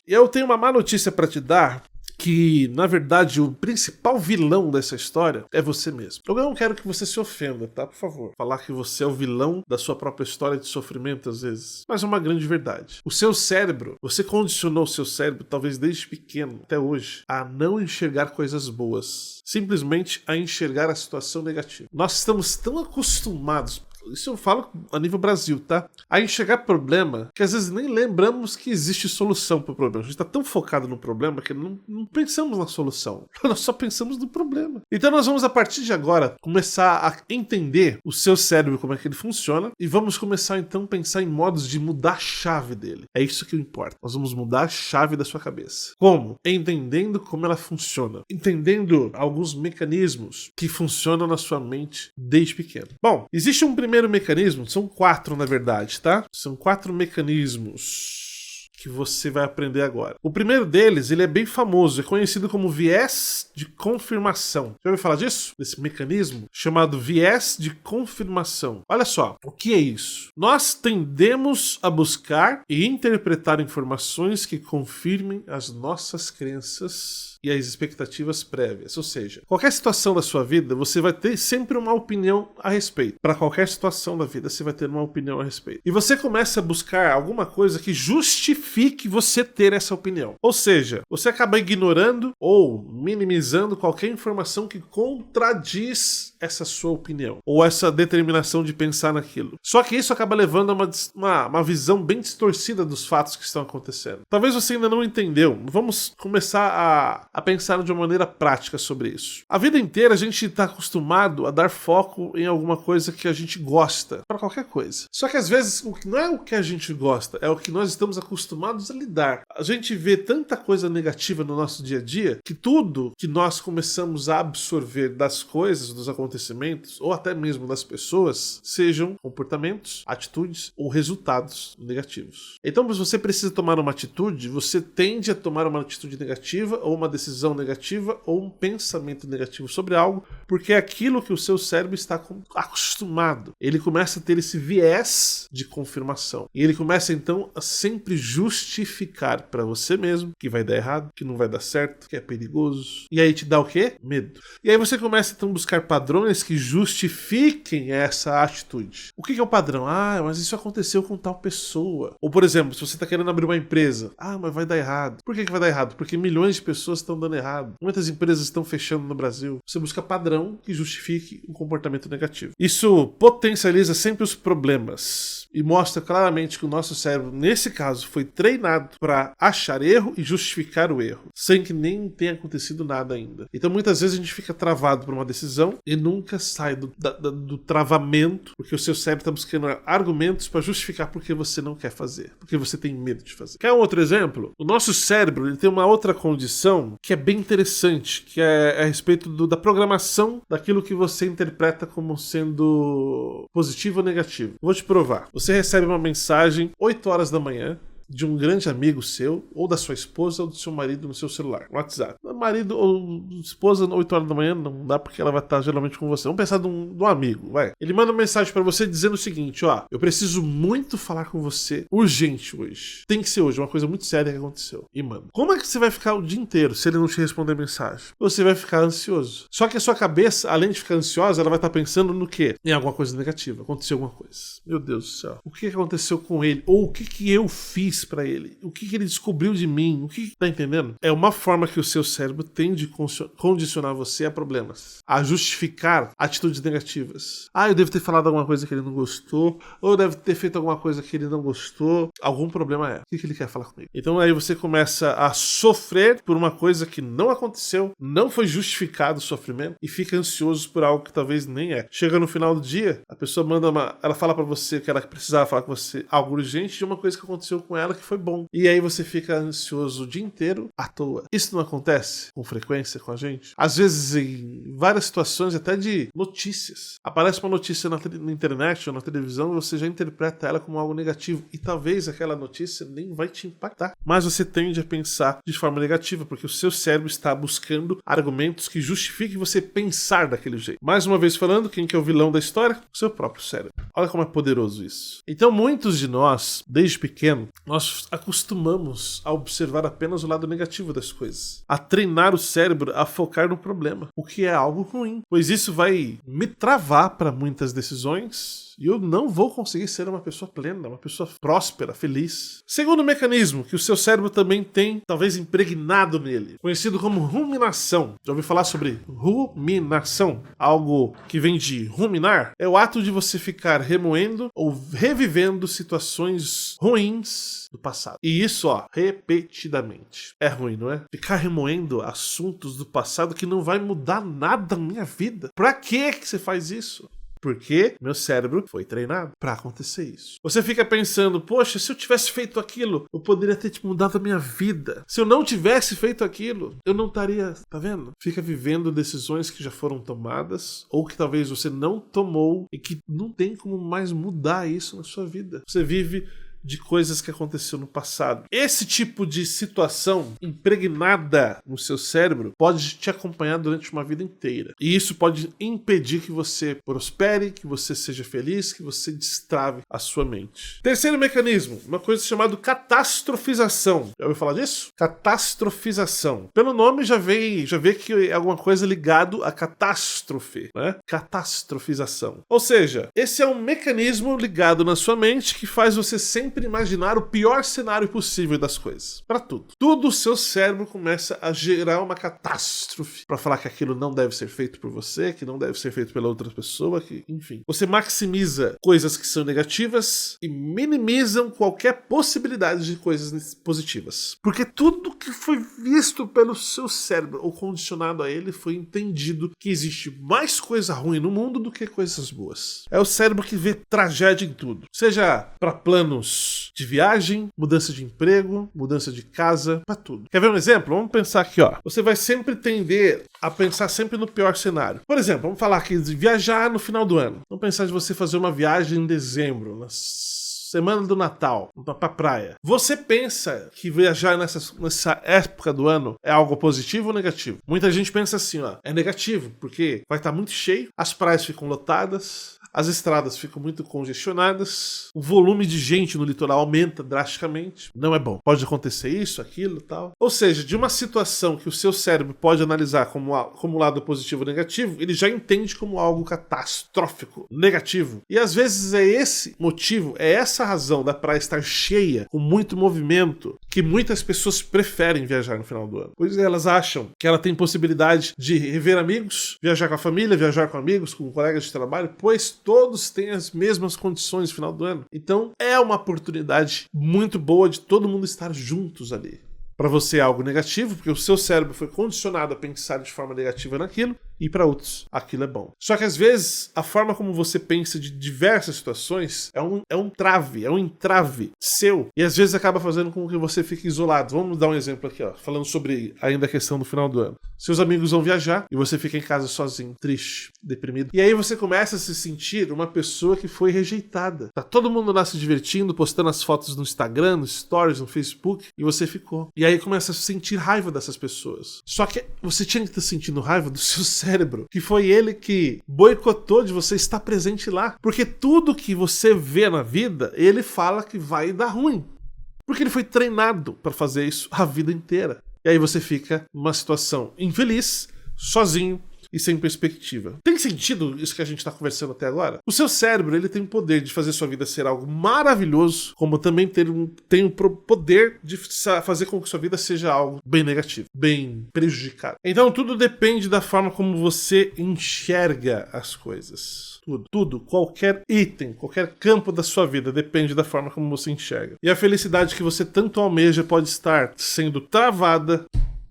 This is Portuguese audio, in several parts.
E eu tenho uma má notícia pra te dar, que, na verdade, o principal vilão dessa história é você mesmo. Eu não quero que você se ofenda, tá? Por favor. Falar que você é o vilão da sua própria história de sofrimento, às vezes. Mas é uma grande verdade. O seu cérebro, você condicionou o seu cérebro, talvez desde pequeno até hoje, a não enxergar coisas boas. Simplesmente a enxergar a situação negativa. Nós estamos tão acostumados, isso eu falo a nível Brasil, tá? A enxergar problema que às vezes nem lembramos que existe solução pro problema. A gente tá tão focado no problema que não pensamos na solução. Nós só pensamos no problema. Então nós vamos, a partir de agora, começar a entender o seu cérebro, como é que ele funciona, e vamos começar então a pensar em modos de mudar a chave dele. É isso que importa. Nós vamos mudar a chave da sua cabeça. Como? Entendendo como ela funciona. Entendendo alguns mecanismos que funcionam na sua mente desde pequeno. Bom, existe um primeiro mecanismo, são 4 na verdade, tá? São 4 mecanismos que você vai aprender agora. O primeiro deles, ele é bem famoso, é conhecido como viés de confirmação. Já ouviu falar disso? Desse mecanismo chamado viés de confirmação. Olha só, o que é isso? Nós tendemos a buscar e interpretar informações que confirmem as nossas crenças e as expectativas prévias. Ou seja, qualquer situação da sua vida, você vai ter sempre uma opinião a respeito. Para qualquer situação da vida, você vai ter uma opinião a respeito. E você começa a buscar alguma coisa que justifique você ter essa opinião. Ou seja, você acaba ignorando ou minimizando qualquer informação que contradiz essa sua opinião ou essa determinação de pensar naquilo. Só que isso acaba levando a uma visão bem distorcida dos fatos que estão acontecendo. Talvez você ainda não entendeu. Vamos começar a pensar de uma maneira prática sobre isso. A vida inteira a gente está acostumado a dar foco em alguma coisa que a gente gosta, para qualquer coisa. Só que às vezes não é o que a gente gosta, é o que nós estamos acostumados a lidar. A gente vê tanta coisa negativa no nosso dia a dia que tudo que nós começamos a absorver das coisas, dos acontecimentos ou até mesmo das pessoas, sejam comportamentos, atitudes ou resultados negativos. Então, se você precisa tomar uma atitude, você tende a tomar uma atitude negativa ou uma decisão negativa ou um pensamento negativo sobre algo, porque é aquilo que o seu cérebro está acostumado. Ele começa a ter esse viés de confirmação. E ele começa então a sempre justificar para você mesmo que vai dar errado, que não vai dar certo, que é perigoso. E aí te dá o quê? Medo. E aí você começa então a buscar padrões que justifiquem essa atitude. O que é o padrão? Ah, mas isso aconteceu com tal pessoa. Ou, por exemplo, se você está querendo abrir uma empresa. Ah, mas vai dar errado. Por que vai dar errado? Porque milhões de pessoas estão dando errado. Muitas empresas estão fechando no Brasil. Você busca padrão que justifique um comportamento negativo. Isso potencializa sempre os problemas e mostra claramente que o nosso cérebro, nesse caso, foi treinado para achar erro e justificar o erro, sem que nem tenha acontecido nada ainda. Então muitas vezes a gente fica travado por uma decisão e nunca sai do travamento, porque o seu cérebro está buscando argumentos para justificar por que você não quer fazer, porque você tem medo de fazer. Quer um outro exemplo? O nosso cérebro ele tem uma outra condição que é bem interessante, que é a respeito da programação daquilo que você interpreta como sendo positivo ou negativo. Vou te provar. Você recebe uma mensagem 8 horas da manhã de um grande amigo seu, ou da sua esposa, ou do seu marido no seu celular, no WhatsApp. Marido ou esposa, 8 horas da manhã, não dá porque ela vai estar geralmente com você. Vamos pensar de um amigo, vai. Ele manda uma mensagem pra você dizendo o seguinte, ó, eu preciso muito falar com você, urgente hoje. Tem que ser hoje, uma coisa muito séria que aconteceu. E manda. Como é que você vai ficar o dia inteiro se ele não te responder a mensagem? Você vai ficar ansioso. Só que a sua cabeça, além de ficar ansiosa, ela vai estar pensando no quê? Em alguma coisa negativa. Aconteceu alguma coisa. Meu Deus do céu. O que aconteceu com ele? Ou o que eu fiz pra ele? O que ele descobriu de mim? O que tá entendendo? É uma forma que o seu cérebro tem de condicionar você a problemas, a justificar atitudes negativas. Ah, eu devo ter falado alguma coisa que ele não gostou, ou eu devo ter feito alguma coisa que ele não gostou. Algum problema é. O que ele quer falar comigo? Então aí você começa a sofrer por uma coisa que não aconteceu, não foi justificado o sofrimento e fica ansioso por algo que talvez nem é. Chega no final do dia, a pessoa ela fala pra você que ela precisava falar com você algo urgente de uma coisa que aconteceu com ela que foi bom. E aí você fica ansioso o dia inteiro à toa. Isso não acontece? acontece com frequência com a gente? Às vezes em várias situações até de notícias. Aparece uma notícia na internet ou na televisão e você já interpreta ela como algo negativo e talvez aquela notícia nem vai te impactar. Mas você tende a pensar de forma negativa porque o seu cérebro está buscando argumentos que justifiquem você pensar daquele jeito. Mais uma vez falando, quem que é o vilão da história? O seu próprio cérebro. Olha como é poderoso isso. Então muitos de nós, desde pequeno, nós acostumamos a observar apenas o lado negativo das coisas, a treinar o cérebro a focar no problema, o que é algo ruim, pois isso vai me travar para muitas decisões e eu não vou conseguir ser uma pessoa plena, uma pessoa próspera, feliz. Segundo mecanismo que o seu cérebro também tem, talvez impregnado nele, conhecido como ruminação. Já ouviu falar sobre ruminação? Algo que vem de ruminar? É o ato de você ficar remoendo ou revivendo situações ruins do passado. E isso, repetidamente. É ruim, não é? Ficar remoendo assuntos do passado que não vai mudar nada na minha vida. Pra que você faz isso? Porque meu cérebro foi treinado para acontecer isso. Você fica pensando, poxa, se eu tivesse feito aquilo, eu poderia ter mudado a minha vida. Se eu não tivesse feito aquilo, eu não estaria, tá vendo? Fica vivendo decisões que já foram tomadas, ou que talvez você não tomou, e que não tem como mais mudar isso na sua vida. Você vive de coisas que aconteceu no passado. Esse tipo de situação impregnada no seu cérebro pode te acompanhar durante uma vida inteira. E isso pode impedir que você prospere, que você seja feliz, que você destrave a sua mente. Terceiro mecanismo, uma coisa chamada catastrofização. Já ouviu falar disso? Catastrofização. Pelo nome já vê que é alguma coisa ligado a catástrofe, né? Catastrofização. Ou seja, esse é um mecanismo ligado na sua mente que faz você sempre imaginar o pior cenário possível das coisas. Para tudo. Tudo o seu cérebro começa a gerar uma catástrofe para falar que aquilo não deve ser feito por você, que não deve ser feito pela outra pessoa, que, enfim. Você maximiza coisas que são negativas e minimizam qualquer possibilidade de coisas positivas. Porque tudo que foi visto pelo seu cérebro ou condicionado a ele foi entendido que existe mais coisa ruim no mundo do que coisas boas. É o cérebro que vê tragédia em tudo. Seja para planos de viagem, mudança de emprego, mudança de casa, pra tudo. Quer ver um exemplo? Vamos pensar aqui, Você vai sempre tender a pensar sempre no pior cenário. Por exemplo, vamos falar aqui de viajar no final do ano. Vamos pensar de você fazer uma viagem em dezembro, semana do Natal, pra praia. Você pensa que viajar nessa época do ano é algo positivo ou negativo? Muita gente pensa assim, é negativo, porque vai estar muito cheio, as praias ficam lotadas, as estradas ficam muito congestionadas, o volume de gente no litoral aumenta drasticamente. Não é bom. Pode acontecer isso, aquilo, tal. Ou seja, de uma situação que o seu cérebro pode analisar como lado positivo ou negativo, ele já entende como algo catastrófico, negativo. E às vezes é esse motivo, é essa razão da praia estar cheia, com muito movimento, que muitas pessoas preferem viajar no final do ano. Pois elas acham que ela tem possibilidade de rever amigos, viajar com a família, viajar com amigos, com colegas de trabalho, pois todos têm as mesmas condições no final do ano. Então é uma oportunidade muito boa de todo mundo estar juntos ali. Para você é algo negativo, porque o seu cérebro foi condicionado a pensar de forma negativa naquilo, e para outros aquilo é bom. Só que às vezes a forma como você pensa de diversas situações é um entrave seu, e às vezes acaba fazendo com que você fique isolado. Vamos dar um exemplo aqui, falando sobre ainda a questão do final do ano. Seus amigos vão viajar e você fica em casa sozinho, triste, deprimido. E aí você começa a se sentir uma pessoa que foi rejeitada. Tá todo mundo lá se divertindo, postando as fotos no Instagram, no Stories, no Facebook, e você ficou. E aí começa a sentir raiva dessas pessoas. Só que você tinha que estar sentindo raiva do seu cérebro, que foi ele que boicotou de você estar presente lá. Porque tudo que você vê na vida, ele fala que vai dar ruim. Porque ele foi treinado para fazer isso a vida inteira. E aí você fica numa situação infeliz, sozinho e sem perspectiva. Tem sentido isso que a gente está conversando até agora? O seu cérebro, ele tem o poder de fazer sua vida ser algo maravilhoso, como também tem o poder de fazer com que sua vida seja algo bem negativo, bem prejudicado. Então tudo depende da forma como você enxerga as coisas. Tudo, qualquer item, qualquer campo da sua vida depende da forma como você enxerga. E a felicidade que você tanto almeja pode estar sendo travada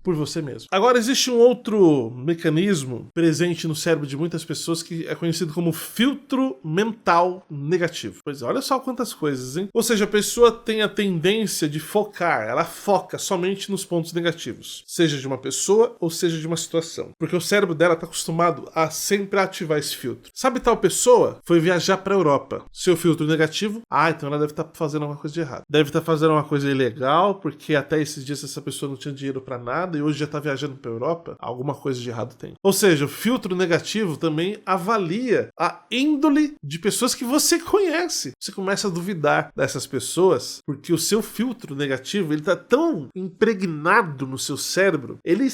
por você mesmo. Agora, existe um outro mecanismo presente no cérebro de muitas pessoas que é conhecido como filtro mental negativo. Pois é, olha só quantas coisas, hein? Ou seja, a pessoa tem a tendência de focar, ela foca somente nos pontos negativos, seja de uma pessoa ou seja de uma situação, porque o cérebro dela está acostumado a sempre ativar esse filtro. Sabe, tal pessoa foi viajar para a Europa, seu filtro negativo, então ela deve estar fazendo alguma coisa de errado, deve estar fazendo uma coisa ilegal, porque até esses dias essa pessoa não tinha dinheiro para nada e hoje já está viajando para a Europa, alguma coisa de errado tem. Ou seja, o filtro negativo também avalia a índole de pessoas que você conhece. Você começa a duvidar dessas pessoas porque o seu filtro negativo, ele tá tão impregnado no seu cérebro, ele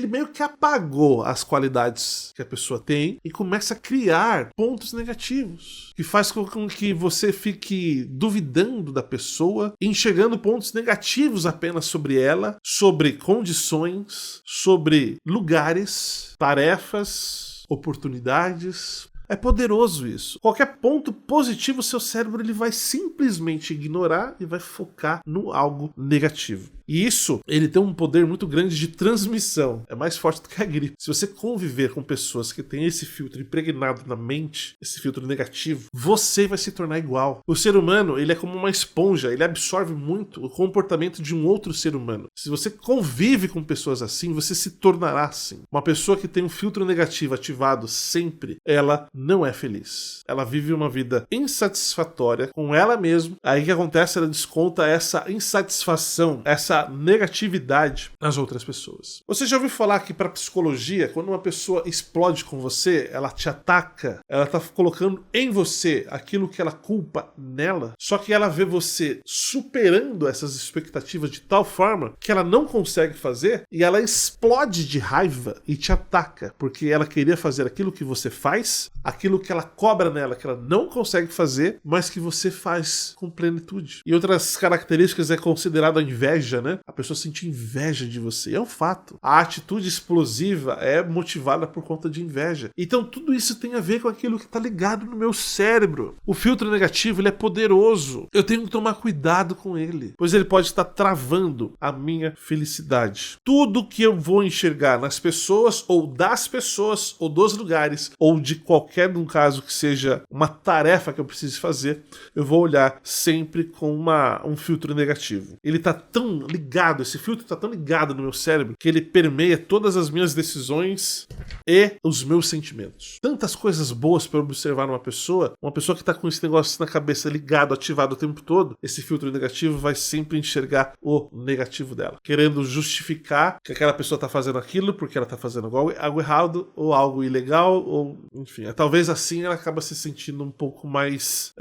meio que apagou as qualidades que a pessoa tem e começa a criar pontos negativos, que faz com que você fique duvidando da pessoa, enxergando pontos negativos apenas sobre ela, sobre condições, sobre lugares, tarefas, oportunidades. É poderoso isso. Qualquer ponto positivo, seu cérebro ele vai simplesmente ignorar e vai focar no algo negativo. E isso, ele tem um poder muito grande de transmissão. É mais forte do que a gripe. Se você conviver com pessoas que têm esse filtro impregnado na mente, esse filtro negativo, você vai se tornar igual. O ser humano, ele é como uma esponja. Ele absorve muito o comportamento de um outro ser humano. Se você convive com pessoas assim, você se tornará assim. Uma pessoa que tem um filtro negativo ativado sempre, ela não é feliz. Ela vive uma vida insatisfatória com ela mesma. Aí o que acontece? Ela desconta essa insatisfação, essa negatividade nas outras pessoas. Você já ouviu falar que para psicologia, quando uma pessoa explode com você, ela te ataca, ela tá colocando em você aquilo que ela culpa nela, só que ela vê você superando essas expectativas de tal forma que ela não consegue fazer e ela explode de raiva e te ataca, porque ela queria fazer aquilo que você faz, aquilo que ela cobra nela, que ela não consegue fazer, mas que você faz com plenitude. E outras características é considerado a inveja, né? A pessoa sente inveja de você. É um fato. A atitude explosiva é motivada por conta de inveja. Então tudo isso tem a ver com aquilo que está ligado no meu cérebro. O filtro negativo, ele é poderoso. Eu tenho que tomar cuidado com ele, pois ele pode estar travando a minha felicidade. Tudo que eu vou enxergar nas pessoas, ou das pessoas, ou dos lugares, ou de qualquer um caso que seja uma tarefa que eu precise fazer, eu vou olhar sempre com um filtro negativo. Ele está tão ligado, esse filtro está tão ligado no meu cérebro que ele permeia todas as minhas decisões e os meus sentimentos. Tantas coisas boas para observar numa pessoa que está com esse negócio na cabeça ligado, ativado o tempo todo, esse filtro negativo vai sempre enxergar o negativo dela, querendo justificar que aquela pessoa está fazendo aquilo porque ela está fazendo algo errado ou algo ilegal, ou enfim, talvez assim ela acaba se sentindo um pouco mais,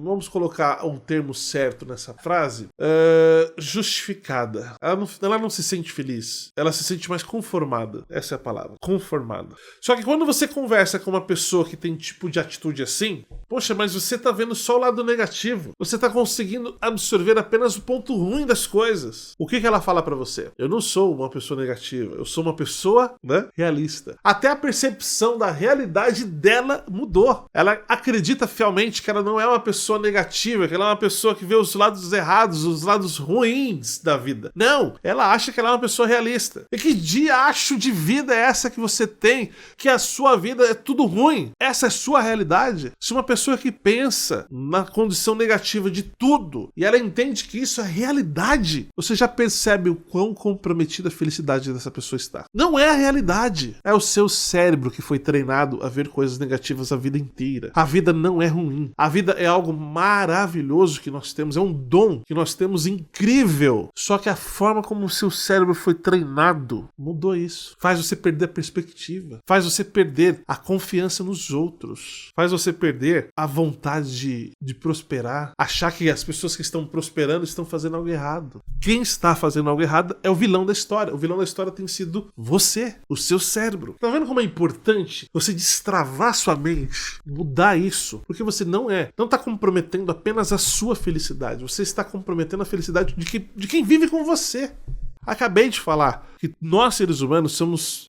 vamos colocar um termo certo nessa frase, justificada. Ela não se sente feliz. Ela se sente mais conformada. Essa é a palavra. Conformada. Só que quando você conversa com uma pessoa que tem tipo de atitude assim, poxa, mas você tá vendo só o lado negativo. Você tá conseguindo absorver apenas o ponto ruim das coisas. O que ela fala pra você? Eu não sou uma pessoa negativa. Eu sou uma pessoa, realista. Até a percepção da realidade dela mudou. Ela acredita fielmente que ela não é uma pessoa negativa, que ela é uma pessoa que vê os lados errados, os lados ruins da vida. Não, ela acha que ela é uma pessoa realista. E que diacho de vida é essa que você tem? Que a sua vida é tudo ruim. Essa é sua realidade? Se uma pessoa que pensa na condição negativa de tudo e ela entende que isso é realidade, você já percebe o quão comprometida a felicidade dessa pessoa está. Não é a realidade. É o seu cérebro que foi treinado a ver coisas negativas a vida inteira. A vida não é ruim. A vida é algo maravilhoso que nós temos. É um dom que nós temos incrível. Só que a forma como o seu cérebro foi treinado mudou isso. Faz você perder a perspectiva. Faz você perder a confiança nos outros. Faz você perder a vontade de prosperar. Achar que as pessoas que estão prosperando estão fazendo algo errado. Quem está fazendo algo errado é o vilão da história. O vilão da história tem sido você, o seu cérebro. Tá vendo como é importante você destravar sua mente, mudar isso? Porque você não está comprometendo apenas a sua felicidade. Você está comprometendo a felicidade de quem vive com você. Acabei de falar que nós, seres humanos, somos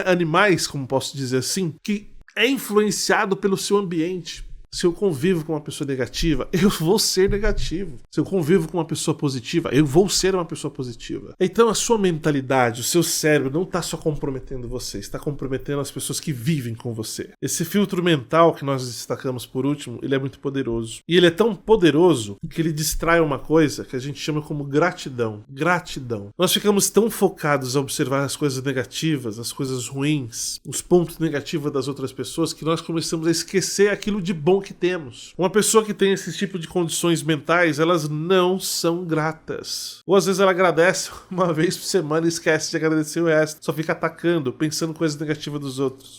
animais, como posso dizer assim, que é influenciado pelo seu ambiente. Se eu convivo com uma pessoa negativa, eu vou ser negativo. Se eu convivo com uma pessoa positiva, eu vou ser uma pessoa positiva. Então a sua mentalidade, o seu cérebro não está só comprometendo você, está comprometendo as pessoas que vivem com você. Esse filtro mental que nós destacamos por último, ele é muito poderoso. E ele é tão poderoso que ele distrai uma coisa que a gente chama como gratidão. Gratidão. Nós ficamos tão focados a observar as coisas negativas, as coisas ruins, os pontos negativos das outras pessoas, que nós começamos a esquecer aquilo de bom que temos. Uma pessoa que tem esse tipo de condições mentais, elas não são gratas. Ou às vezes ela agradece uma vez por semana e esquece de agradecer o resto. Só fica atacando, pensando coisas negativas dos outros.